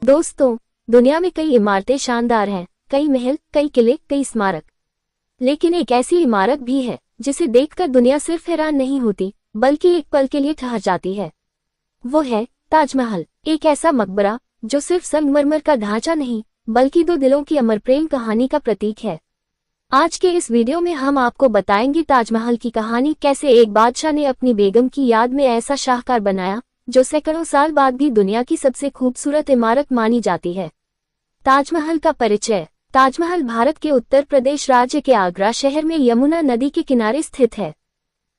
दोस्तों, दुनिया में कई इमारतें शानदार हैं, कई महल, कई किले, कई स्मारक। लेकिन एक ऐसी इमारत भी है जिसे देखकर दुनिया सिर्फ हैरान नहीं होती बल्कि एक पल के लिए ठहर जाती है। वो है ताजमहल, एक ऐसा मकबरा जो सिर्फ संगमरमर का ढांचा नहीं बल्कि दो दिलों की अमर प्रेम कहानी का प्रतीक है। आज के इस वीडियो में हम आपको बताएंगे ताजमहल की कहानी, कैसे एक बादशाह ने अपनी बेगम की याद में ऐसा शाहकार बनाया जो सैकड़ों साल बाद भी दुनिया की सबसे खूबसूरत इमारत मानी जाती है। ताजमहल का परिचय। ताजमहल भारत के उत्तर प्रदेश राज्य के आगरा शहर में यमुना नदी के किनारे स्थित है।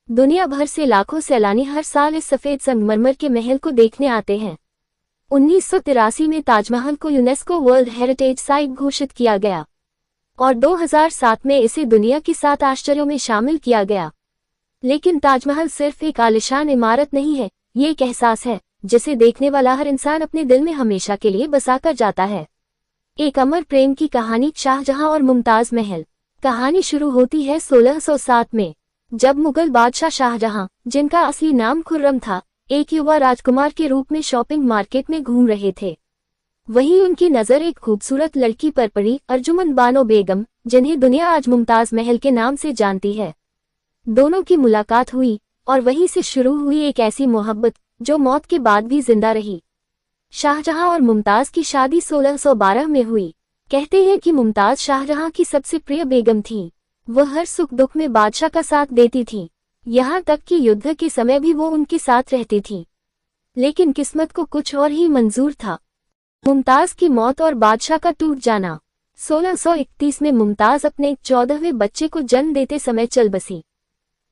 दुनिया भर से लाखों सैलानी हर साल इस सफेद संगमरमर के महल को देखने आते हैं। 1983 में ताजमहल को यूनेस्को वर्ल्ड हेरिटेज साइट घोषित किया गया और 2007 में इसे दुनिया की 7 आश्चर्यों में शामिल किया गया। लेकिन ताजमहल सिर्फ एक आलिशान इमारत नहीं है, ये एक एहसास है जिसे देखने वाला हर इंसान अपने दिल में हमेशा के लिए बसा कर जाता है। एक अमर प्रेम की कहानी, शाहजहां और मुमताज महल। कहानी शुरू होती है 1607 में, जब मुगल बादशाह शाहजहां, जिनका असली नाम खुर्रम था, एक युवा राजकुमार के रूप में शॉपिंग मार्केट में घूम रहे थे। वहीं उनकी नजर एक खूबसूरत लड़की पर पड़ी, अर्जुमंद बानो बेगम, जिन्हें दुनिया आज मुमताज महल के नाम से जानती है। दोनों की मुलाकात हुई और वहीं से शुरू हुई एक ऐसी मोहब्बत जो मौत के बाद भी जिंदा रही। शाहजहां और मुमताज की शादी 1612 में हुई। कहते हैं कि मुमताज शाहजहां की सबसे प्रिय बेगम थीं। वह हर सुख दुख में बादशाह का साथ देती थीं, यहाँ तक कि युद्ध के समय भी वो उनके साथ रहती थीं। लेकिन किस्मत को कुछ और ही मंजूर था। मुमताज की मौत और बादशाह का टूट जाना। 1631 में मुमताज अपने 14वें बच्चे को जन्म देते समय चल बसी।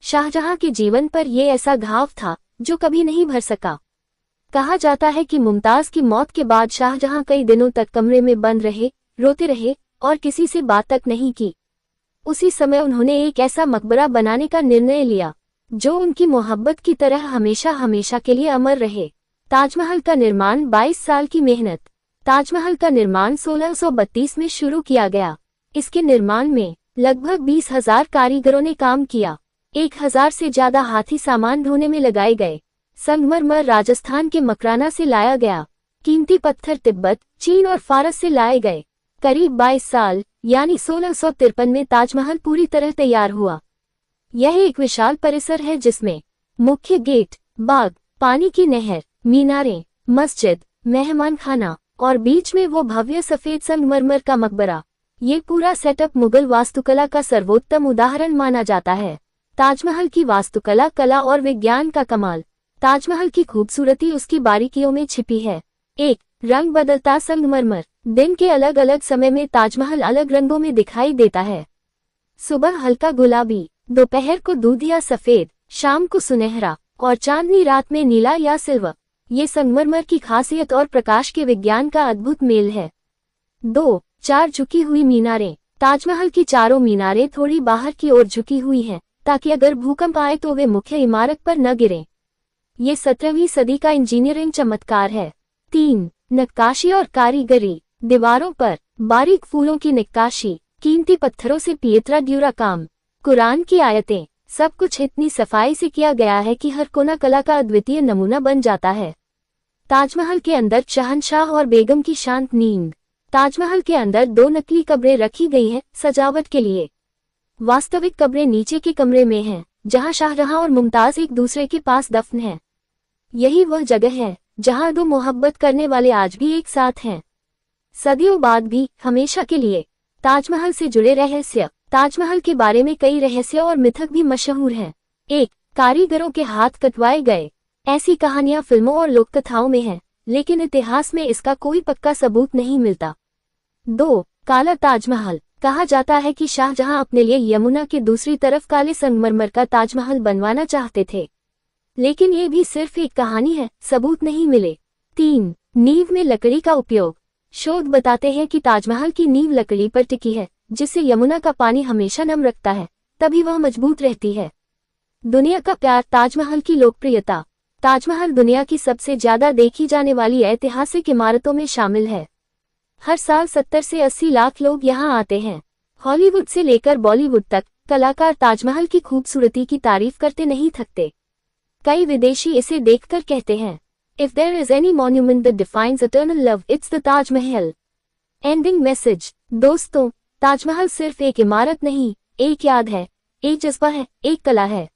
शाहजहां के जीवन पर यह ऐसा घाव था जो कभी नहीं भर सका। कहा जाता है कि मुमताज की मौत के बाद शाहजहां कई दिनों तक कमरे में बंद रहे, रोते रहे और किसी से बात तक नहीं की। उसी समय उन्होंने एक ऐसा मकबरा बनाने का निर्णय लिया जो उनकी मोहब्बत की तरह हमेशा हमेशा के लिए अमर रहे। ताजमहल का निर्माण 22 साल की मेहनत। ताजमहल का निर्माण 1632 में शुरू किया गया। इसके निर्माण में लगभग 20,000 कारीगरों ने काम किया। 1,000 से ज्यादा हाथी सामान ढोने में लगाए गए। संगमरमर राजस्थान के मकराना से लाया गया। कीमती पत्थर तिब्बत, चीन और फारस से लाए गए। करीब 22 साल यानी 1653 में ताजमहल पूरी तरह तैयार हुआ। यह एक विशाल परिसर है जिसमें मुख्य गेट, बाग, पानी की नहर, मीनारें, मस्जिद, मेहमान खाना और बीच में वो भव्य सफेद संगमरमर का मकबरा। ये पूरा सेटअप मुगल वास्तुकला का सर्वोत्तम उदाहरण माना जाता है। ताजमहल की वास्तुकला, कला और विज्ञान का कमाल। ताजमहल की खूबसूरती उसकी बारीकियों में छिपी है। 1. रंग बदलता संगमरमर। दिन के अलग अलग समय में ताजमहल अलग रंगों में दिखाई देता है। सुबह हल्का गुलाबी, दोपहर को दूधिया सफेद, शाम को सुनहरा और चांदनी रात में नीला या सिल्वर। ये संगमरमर की खासियत और प्रकाश के विज्ञान का अद्भुत मेल है। 2. 4 झुकी हुई मीनारें। ताजमहल की चारों मीनारें थोड़ी बाहर की ओर झुकी हुई हैं ताकि अगर भूकंप आए तो वे मुख्य इमारत पर न गिरें। ये 17वीं सदी का इंजीनियरिंग चमत्कार है। 3. नक्काशी और कारीगरी। दीवारों पर बारीक फूलों की नक्काशी, कीमती पत्थरों से पिएत्रा ड्यूरा काम, कुरान की आयतें, सब कुछ इतनी सफाई से किया गया है कि हर कोना कला का अद्वितीय नमूना बन जाता है। ताजमहल के अंदर शहंशाह और बेगम की शांत नींद। ताजमहल के अंदर 2 नकली कब्रें रखी गई हैं सजावट के लिए। वास्तविक कब्रें नीचे के कमरे में हैं, जहां शाहजहां और मुमताज एक दूसरे के पास दफन हैं। यही वह जगह है जहां 2 मोहब्बत करने वाले आज भी एक साथ हैं, सदियों बाद भी, हमेशा के लिए। ताजमहल से जुड़े रहस्य। ताजमहल के बारे में कई रहस्य और मिथक भी मशहूर हैं। 1. कारीगरों के हाथ कटवाए गए। ऐसी कहानियां फिल्मों और लोककथाओं में हैं, लेकिन इतिहास में इसका कोई पक्का सबूत नहीं मिलता। 2. काला ताजमहल। कहा जाता है कि शाहजहां अपने लिए यमुना के दूसरी तरफ काले संगमरमर का ताजमहल बनवाना चाहते थे, लेकिन ये भी सिर्फ एक कहानी है, सबूत नहीं मिले। 3. नींव में लकड़ी का उपयोग। शोध बताते हैं कि ताजमहल की नींव लकड़ी पर टिकी है, जिससे यमुना का पानी हमेशा नम रखता है, तभी वह मजबूत रहती है। दुनिया का प्यार। ताजमहल की लोकप्रियता। ताजमहल दुनिया की सबसे ज्यादा देखी जाने वाली ऐतिहासिक इमारतों में शामिल है। हर साल 70 से 80 लाख लोग यहाँ आते हैं। हॉलीवुड से लेकर बॉलीवुड तक कलाकार ताजमहल की खूबसूरती की तारीफ करते नहीं थकते। कई विदेशी इसे देखकर कहते हैं, If there is any monument that defines eternal love, it's the Taj Mahal. Ending message. दोस्तों, ताजमहल सिर्फ एक इमारत नहीं, एक याद है, एक जज्बा है, एक कला है।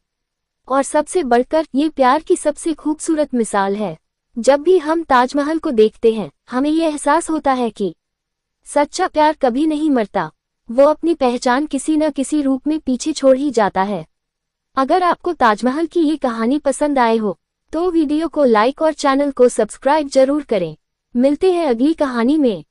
और सबसे बढ़कर ये प्यार की सबसे खूबसूरत मिसाल है। जब भी हम ताजमहल को देखते हैं, हमें ये एहसास होता है कि सच्चा प्यार कभी नहीं मरता, वो अपनी पहचान किसी न किसी रूप में पीछे छोड़ ही जाता है। अगर आपको ताजमहल की ये कहानी पसंद आए हो, तो वीडियो को लाइक और चैनल को सब्सक्राइब जरूर करें। मिलते हैं अगली कहानी में।